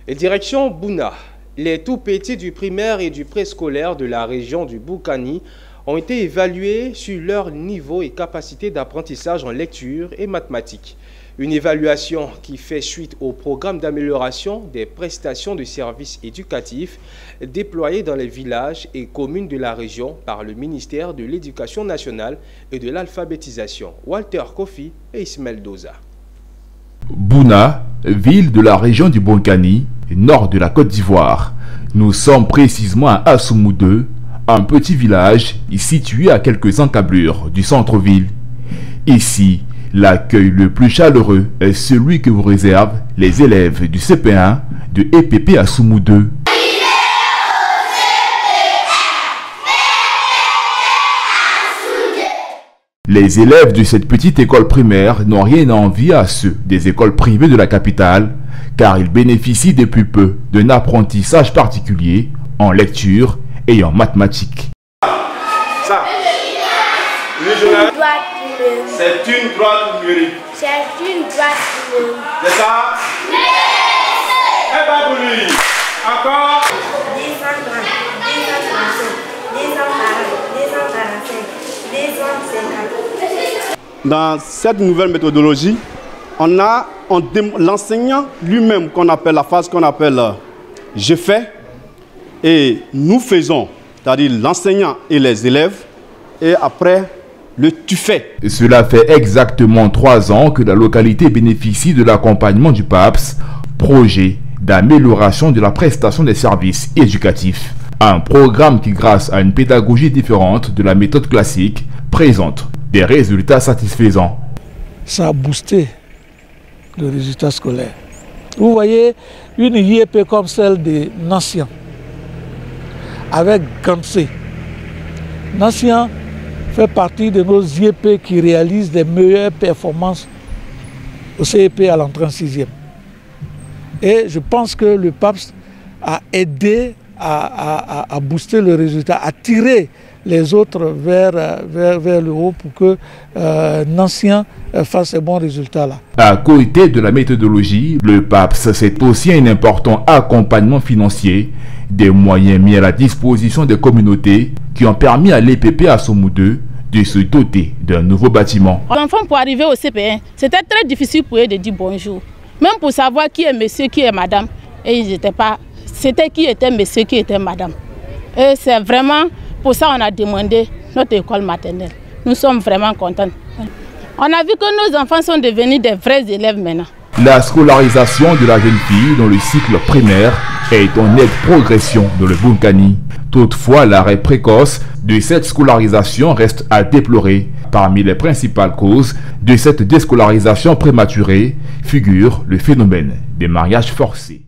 Et direction Bouna. Les tout-petits du primaire et du préscolaire de la région du Boukani ont été évalués sur leur niveau et capacité d'apprentissage en lecture et mathématiques. Une évaluation qui fait suite au programme d'amélioration des prestations de services éducatifs déployés dans les villages et communes de la région par le ministère de l'Éducation nationale et de l'alphabétisation. Walter Kofi et Ismaël Doza. Bouna, ville de la région du Boukani, nord de la Côte d'Ivoire. Nous sommes précisément à Assoumou 2, un petit village situé à quelques encablures du centre-ville. Ici, l'accueil le plus chaleureux est celui que vous réservent les élèves du CP1 de EPP Assoumou 2. Les élèves de cette petite école primaire n'ont rien à envier à ceux des écoles privées de la capitale, car ils bénéficient depuis peu d'un apprentissage particulier en lecture et en mathématiques. Ça, c'est une droite numérique. C'est une droite numérique. C'est ça? Eh bien, pour lui. Encore. 230, 235, 240, 245, 250. Dans cette nouvelle méthodologie, on a l'enseignant lui-même qu'on appelle la phase qu'on appelle je fais, et nous faisons, c'est-à-dire l'enseignant et les élèves, et après le tu fais. Cela fait exactement 3 ans que la localité bénéficie de l'accompagnement du PAPS, projet d'amélioration de la prestation des services éducatifs. Un programme qui, grâce à une pédagogie différente de la méthode classique, présente des résultats satisfaisants. Ça a boosté le résultat scolaire. Vous voyez, une IEP comme celle de Nancien, avec Gansé. Nancien fait partie de nos IEP qui réalisent des meilleures performances au CEP à l'entrée en 6e. Et je pense que le PAPS a aidé à booster le résultat, à tirer les autres vers le haut pour que Nancien fasse ces bons résultats-là. À côté de la méthodologie, le PAPS, c'est aussi un important accompagnement financier, des moyens mis à la disposition des communautés qui ont permis à l'EPP Assoumou 2 de se doter d'un nouveau bâtiment. Les enfants, pour arriver au CP1, c'était très difficile pour eux de dire bonjour. Même pour savoir qui est monsieur, qui est madame. Et ils n'étaient pas... C'était qui était monsieur, qui était madame. Et c'est vraiment pour ça qu'on a demandé notre école maternelle. Nous sommes vraiment contents. On a vu que nos enfants sont devenus des vrais élèves maintenant. La scolarisation de la jeune fille dans le cycle primaire est en nette progression dans le Boukani. Toutefois, l'arrêt précoce de cette scolarisation reste à déplorer. Parmi les principales causes de cette déscolarisation prématurée figure le phénomène des mariages forcés.